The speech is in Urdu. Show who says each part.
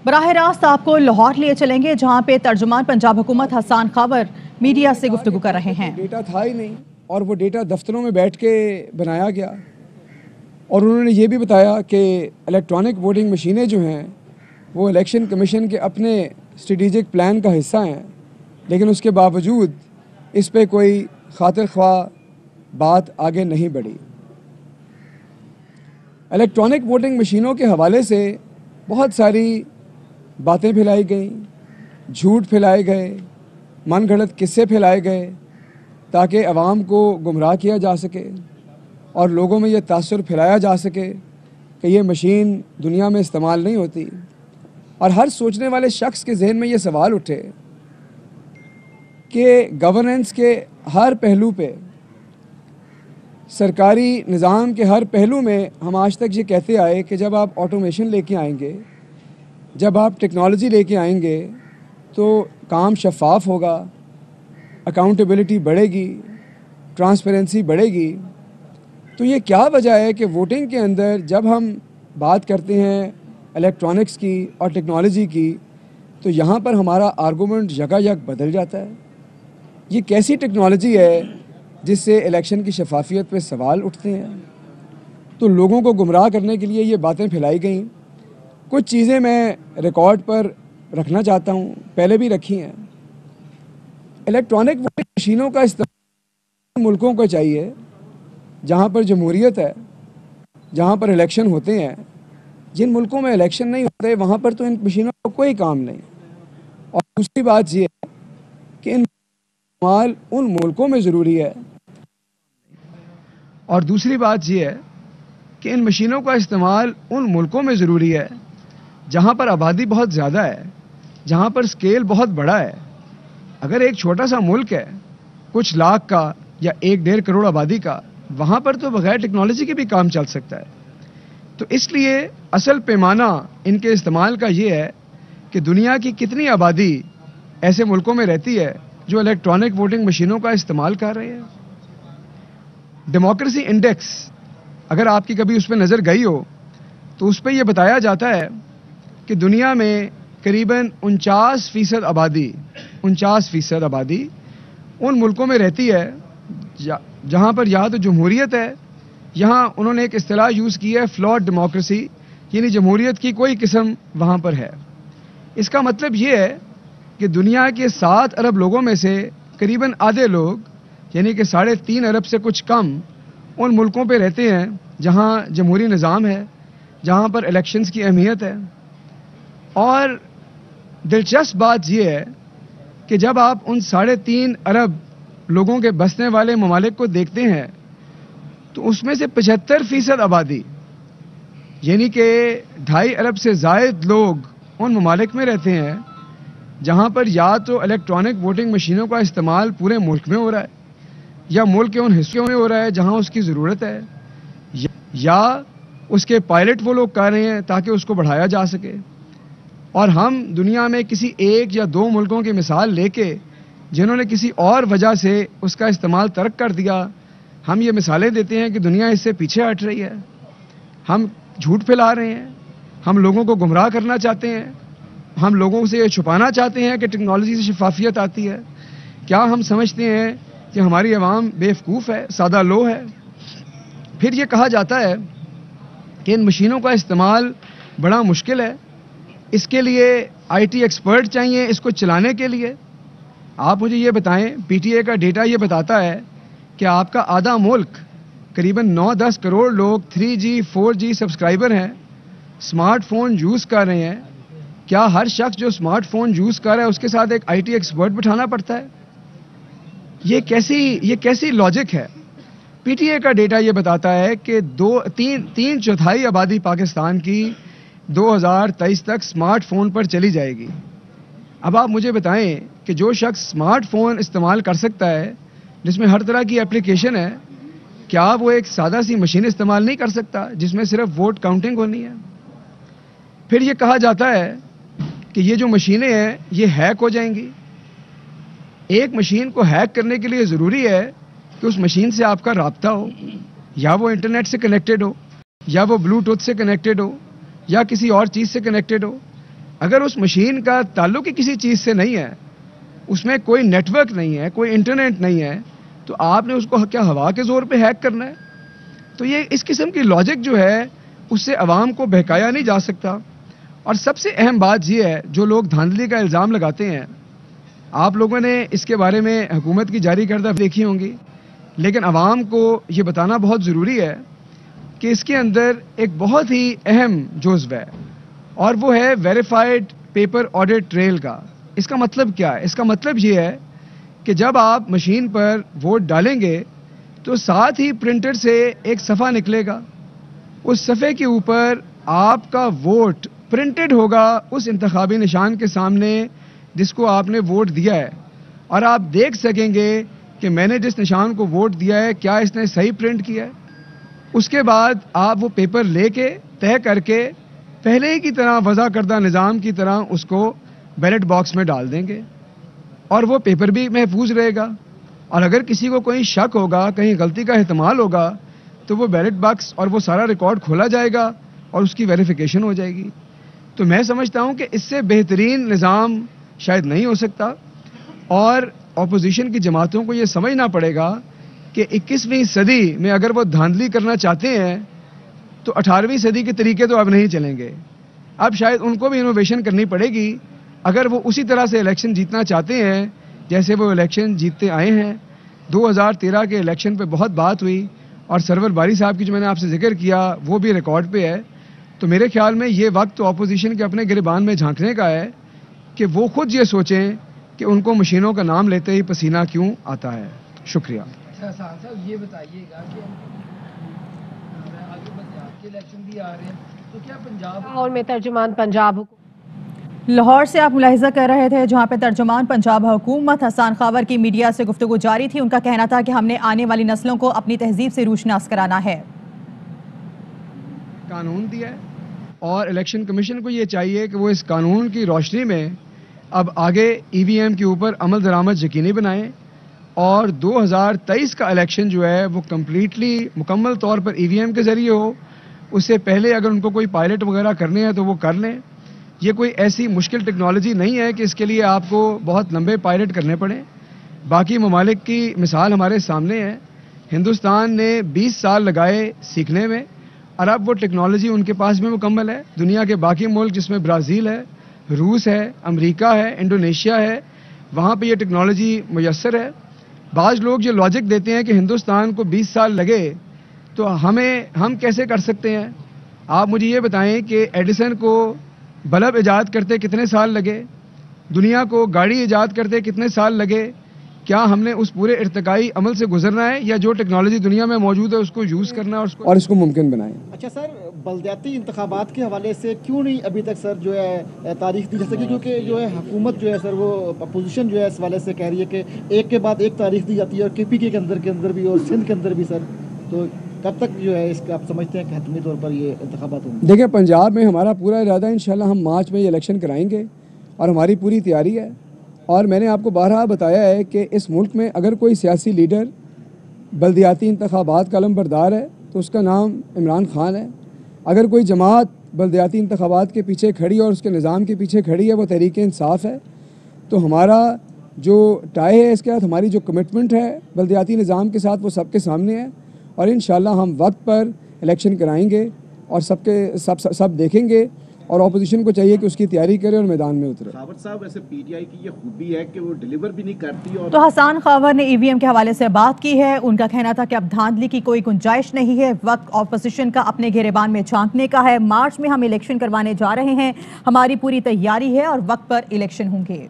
Speaker 1: براہ راست آپ کو لاہور لیے چلیں گے جہاں پہ ترجمان پنجاب حکومت حسان خاور میڈیا سے گفتگو کر رہے ہیں۔
Speaker 2: ڈیٹا تھا ہی نہیں اور وہ ڈیٹا دفتروں میں بیٹھ کے بنایا گیا، اور انہوں نے یہ بھی بتایا کہ الیکٹرانک ووٹنگ مشینیں جو ہیں وہ الیکشن کمیشن کے اپنے اسٹریٹجک پلان کا حصہ ہیں، لیکن اس کے باوجود اس پہ کوئی خاطر خواہ بات آگے نہیں بڑھی۔ الیکٹرانک ووٹنگ مشینوں کے حوالے سے بہت ساری باتیں پھیلائی گئیں، جھوٹ پھیلائے گئے، من گھڑت قصے پھیلائے گئے تاکہ عوام کو گمراہ کیا جا سکے اور لوگوں میں یہ تاثر پھیلایا جا سکے کہ یہ مشین دنیا میں استعمال نہیں ہوتی، اور ہر سوچنے والے شخص کے ذہن میں یہ سوال اٹھے کہ گورننس کے ہر پہلو پہ، سرکاری نظام کے ہر پہلو میں ہم آج تک یہ کہتے آئے کہ جب آپ آٹومیشن لے کے آئیں گے، جب آپ ٹیکنالوجی لے کے آئیں گے تو کام شفاف ہوگا، اکاؤنٹیبلٹی بڑھے گی، ٹرانسپیرنسی بڑھے گی۔ تو یہ کیا وجہ ہے کہ ووٹنگ کے اندر جب ہم بات کرتے ہیں الیکٹرانکس کی اور ٹیکنالوجی کی تو یہاں پر ہمارا آرگومنٹ یکایک بدل جاتا ہے؟ یہ کیسی ٹیکنالوجی ہے جس سے الیکشن کی شفافیت پہ سوال اٹھتے ہیں؟ تو لوگوں کو گمراہ کرنے کے لیے یہ باتیں پھیلائی گئیں۔ کچھ چیزیں میں ریکارڈ پر رکھنا چاہتا ہوں، پہلے بھی رکھی ہیں۔ الیکٹرانک ووٹنگ مشینوں کا استعمال ملکوں کو چاہیے جہاں پر جمہوریت ہے، جہاں پر الیکشن ہوتے ہیں۔ جن ملکوں میں الیکشن نہیں ہوتے وہاں پر تو ان مشینوں کا کوئی کام نہیں۔ اور دوسری بات یہ ہے کہ ان استعمال ان ملکوں میں ضروری ہے، اور دوسری بات یہ ہے کہ ان مشینوں کا استعمال ان ملکوں میں ضروری ہے جہاں پر آبادی بہت زیادہ ہے، جہاں پر سکیل بہت بڑا ہے۔ اگر ایک چھوٹا سا ملک ہے کچھ لاکھ کا یا 1.5 کروڑ آبادی کا، وہاں پر تو بغیر ٹیکنالوجی کے بھی کام چل سکتا ہے۔ تو اس لیے اصل پیمانہ ان کے استعمال کا یہ ہے کہ دنیا کی کتنی آبادی ایسے ملکوں میں رہتی ہے جو الیکٹرانک ووٹنگ مشینوں کا استعمال کر رہے ہیں۔ ڈیموکریسی انڈیکس اگر آپ کی کبھی اس پہ نظر گئی ہو تو اس پہ یہ بتایا جاتا ہے کہ دنیا میں قریباً 49% آبادی ان ملکوں میں رہتی ہے جہاں پر یا تو جمہوریت ہے، یہاں انہوں نے ایک اصطلاح یوز کی ہے فلاٹ ڈیموکریسی، یعنی جمہوریت کی کوئی قسم وہاں پر ہے۔ اس کا مطلب یہ ہے کہ دنیا کے 7 ارب لوگوں میں سے قریباً آدھے لوگ یعنی کہ 3.5 ارب سے کچھ کم ان ملکوں پہ رہتے ہیں جہاں جمہوری نظام ہے، جہاں پر الیکشنز کی اہمیت ہے۔ اور دلچسپ بات یہ ہے کہ جب آپ ان 3.5 ارب لوگوں کے بسنے والے ممالک کو دیکھتے ہیں تو اس میں سے 75% آبادی یعنی کہ 2.5 ارب سے زائد لوگ ان ممالک میں رہتے ہیں جہاں پر یا تو الیکٹرانک ووٹنگ مشینوں کا استعمال پورے ملک میں ہو رہا ہے یا ملک کے ان حصوں میں ہو رہا ہے جہاں اس کی ضرورت ہے، یا اس کے پائلٹ وہ لوگ کر رہے ہیں تاکہ اس کو بڑھایا جا سکے۔ اور ہم دنیا میں کسی 1 یا 2 ملکوں کی مثال لے کے جنہوں نے کسی اور وجہ سے اس کا استعمال ترک کر دیا، ہم یہ مثالیں دیتے ہیں کہ دنیا اس سے پیچھے ہٹ رہی ہے، ہم جھوٹ پھیلا رہے ہیں، ہم لوگوں کو گمراہ کرنا چاہتے ہیں، ہم لوگوں سے یہ چھپانا چاہتے ہیں کہ ٹیکنالوجی سے شفافیت آتی ہے۔ کیا ہم سمجھتے ہیں کہ ہماری عوام بیوقوف ہے، سادہ لو ہے؟ پھر یہ کہا جاتا ہے کہ ان مشینوں کا استعمال بڑا مشکل ہے، اس کے لیے آئی ٹی ایکسپرٹ چاہیے اس کو چلانے کے لیے۔ آپ مجھے یہ بتائیں، پی ٹی اے کا ڈیٹا یہ بتاتا ہے کہ آپ کا آدھا ملک قریباً 9-10 کروڑ لوگ 3G 4G سبسکرائبر ہیں، اسمارٹ فون یوز کر رہے ہیں۔ کیا ہر شخص جو اسمارٹ فون یوز کر رہا ہے اس کے ساتھ ایک آئی ٹی ایکسپرٹ بٹھانا پڑتا ہے؟ یہ کیسی لاجک ہے؟ پی ٹی اے کا ڈیٹا یہ بتاتا ہے کہ 3/4 آبادی پاکستان کی 2023 تک اسمارٹ فون پر چلی جائے گی۔ اب آپ مجھے بتائیں کہ جو شخص اسمارٹ فون استعمال کر سکتا ہے جس میں ہر طرح کی اپلیکیشن ہے، کیا وہ ایک سادہ سی مشین استعمال نہیں کر سکتا جس میں صرف ووٹ کاؤنٹنگ ہونی ہے؟ پھر یہ کہا جاتا ہے کہ یہ جو مشینیں ہیں یہ ہیک ہو جائیں گی۔ ایک مشین کو ہیک کرنے کے لیے ضروری ہے کہ اس مشین سے آپ کا رابطہ ہو، یا وہ انٹرنیٹ سے کنیکٹڈ ہو، یا وہ بلوٹوتھ سے کنیکٹڈ ہو، یا کسی اور چیز سے کنیکٹڈ ہو۔ اگر اس مشین کا تعلق ہی کسی چیز سے نہیں ہے, اس میں کوئی نیٹ ورک نہیں ہے, کوئی انٹرنیٹ نہیں ہے, تو آپ نے اس کو کیا ہوا کے زور پہ ہیک کرنا ہے؟ تو یہ اس قسم کی لاجک جو ہے اس سے عوام کو بہکایا نہیں جا سکتا. اور سب سے اہم بات یہ ہے, جو لوگ دھاندلی کا الزام لگاتے ہیں, آپ لوگوں نے اس کے بارے میں حکومت کی جاری کردہ دیکھی ہوں گی, لیکن عوام کو یہ بتانا بہت ضروری ہے کہ اس کے اندر ایک بہت ہی اہم جزو ہے, اور وہ ہے ویریفائڈ پیپر آڈٹ ٹریل کا. اس کا مطلب کیا ہے؟ اس کا مطلب یہ ہے کہ جب آپ مشین پر ووٹ ڈالیں گے تو ساتھ ہی پرنٹر سے ایک صفحہ نکلے گا. اس صفحے کے اوپر آپ کا ووٹ پرنٹڈ ہوگا اس انتخابی نشان کے سامنے جس کو آپ نے ووٹ دیا ہے, اور آپ دیکھ سکیں گے کہ میں نے جس نشان کو ووٹ دیا ہے کیا اس نے صحیح پرنٹ کیا ہے. اس کے بعد آپ وہ پیپر لے کے طے کر کے پہلے ہی کی طرح وضع کردہ نظام کی طرح اس کو بیلٹ باکس میں ڈال دیں گے, اور وہ پیپر بھی محفوظ رہے گا. اور اگر کسی کو کوئی شک ہوگا, کہیں غلطی کا احتمال ہوگا, تو وہ بیلٹ باکس اور وہ سارا ریکارڈ کھولا جائے گا اور اس کی ویریفیکیشن ہو جائے گی. تو میں سمجھتا ہوں کہ اس سے بہترین نظام شاید نہیں ہو سکتا, اور اپوزیشن کی جماعتوں کو یہ سمجھنا پڑے گا کہ 21ویں صدی میں اگر وہ دھاندلی کرنا چاہتے ہیں تو 18ویں صدی کے طریقے تو اب نہیں چلیں گے. اب شاید ان کو بھی انوویشن کرنی پڑے گی اگر وہ اسی طرح سے الیکشن جیتنا چاہتے ہیں جیسے وہ الیکشن جیتتے آئے ہیں. 2013 کے الیکشن پہ بہت بات ہوئی, اور سرور باری صاحب کی جو میں نے آپ سے ذکر کیا وہ بھی ریکارڈ پہ ہے. تو میرے خیال میں یہ وقت تو اپوزیشن کے اپنے گریبان میں جھانکنے کا ہے کہ وہ خود یہ سوچیں کہ ان کو مشینوں کا نام لیتے ہی پسینہ کیوں آتا ہے. شکریہ.
Speaker 3: صاحب یہ بتائیے گا کہ آگے پنجاب کے الیکشن بھی آ رہے ہیں, تو کیا پنجاب
Speaker 4: اور میں ترجمان پنجاب
Speaker 1: لاہور سے آپ ملاحظہ کر رہے تھے جہاں پہ ترجمان پنجاب حکومت حسان خاور کی میڈیا سے گفتگو جاری تھی. ان کا کہنا تھا کہ ہم نے آنے والی نسلوں کو اپنی تہذیب سے روشناس کرانا ہے.
Speaker 2: قانون دیا ہے, اور الیکشن کمیشن کو یہ چاہیے کہ وہ اس قانون کی روشنی میں اب آگے ای وی ایم کے اوپر عمل درآمد یقینی بنائیں, اور 2023 کا الیکشن جو ہے وہ کمپلیٹلی مکمل طور پر ای وی ایم کے ذریعے ہو. اس سے پہلے اگر ان کو کوئی پائلٹ وغیرہ کرنے ہیں تو وہ کر لیں. یہ کوئی ایسی مشکل ٹیکنالوجی نہیں ہے کہ اس کے لیے آپ کو بہت لمبے پائلٹ کرنے پڑیں. باقی ممالک کی مثال ہمارے سامنے ہے. ہندوستان نے 20 سال لگائے سیکھنے میں, اور اب وہ ٹیکنالوجی ان کے پاس بھی مکمل ہے. دنیا کے باقی ملک جس میں برازیل ہے, روس ہے, امریکہ ہے, انڈونیشیا ہے, وہاں پہ یہ ٹیکنالوجی میسر ہے. بعض لوگ یہ لاجک دیتے ہیں کہ ہندوستان کو 20 سال لگے تو ہم کیسے کر سکتے ہیں. آپ مجھے یہ بتائیں کہ ایڈیسن کو بلب ایجاد کرتے کتنے سال لگے, دنیا کو گاڑی ایجاد کرتے کتنے سال لگے. کیا ہم نے اس پورے ارتقائی عمل سے گزرنا ہے, یا جو ٹیکنالوجی دنیا میں موجود ہے اس کو یوز کرنا اور اس کو ممکن بنائیں.
Speaker 5: اچھا سر, بلدیاتی انتخابات کے حوالے سے کیوں نہیں ابھی تک سر جو ہے تاریخ دی جا سکی, کیونکہ جو ہے حکومت جو ہے سر وہ اپوزیشن جو ہے اس حوالے سے کہہ رہی ہے کہ ایک کے بعد ایک تاریخ دی جاتی ہے, اور کے پی کے اندر بھی اور سندھ کے اندر بھی سر, تو کب تک جو ہے اس کا آپ سمجھتے ہیں کہ حتمی طور پر یہ انتخابات ہوں گے؟
Speaker 2: دیکھیں, پنجاب میں ہمارا پورا ارادہ انشاءاللہ ہم مارچ میں یہ الیکشن کرائیں گے, اور ہماری پوری تیاری ہے. اور میں نے آپ کو بارہا بتایا ہے کہ اس ملک میں اگر کوئی سیاسی لیڈر بلدیاتی انتخابات کا علم بردار ہے تو اس کا نام عمران خان ہے. اگر کوئی جماعت بلدیاتی انتخابات کے پیچھے کھڑی اور اس کے نظام کے پیچھے کھڑی ہے وہ تحریک انصاف ہے. تو ہمارا جو ٹائی ہے اس کے ساتھ, ہماری جو کمٹمنٹ ہے بلدیاتی نظام کے ساتھ, وہ سب کے سامنے ہے, اور انشاءاللہ ہم وقت پر الیکشن کرائیں گے اور سب دیکھیں گے. اور اپوزیشن کو چاہیے کہ اس کی تیاری کرے اور میدان میں اترے.
Speaker 6: خاور صاحب, ویسے پی ٹی آئی کی یہ خوبی ہے کہ وہ ڈیلیور بھی نہیں کرتی. اور
Speaker 1: تو حسان خاور نے ای وی ایم کے حوالے سے بات کی ہے. ان کا کہنا تھا کہ اب دھاندلی کی کوئی گنجائش نہیں ہے, وقت اپوزیشن کا اپنے گریبان میں جھانکنے کا ہے. مارچ میں ہم الیکشن کروانے جا رہے ہیں, ہماری پوری تیاری ہے اور وقت پر الیکشن ہوں گے.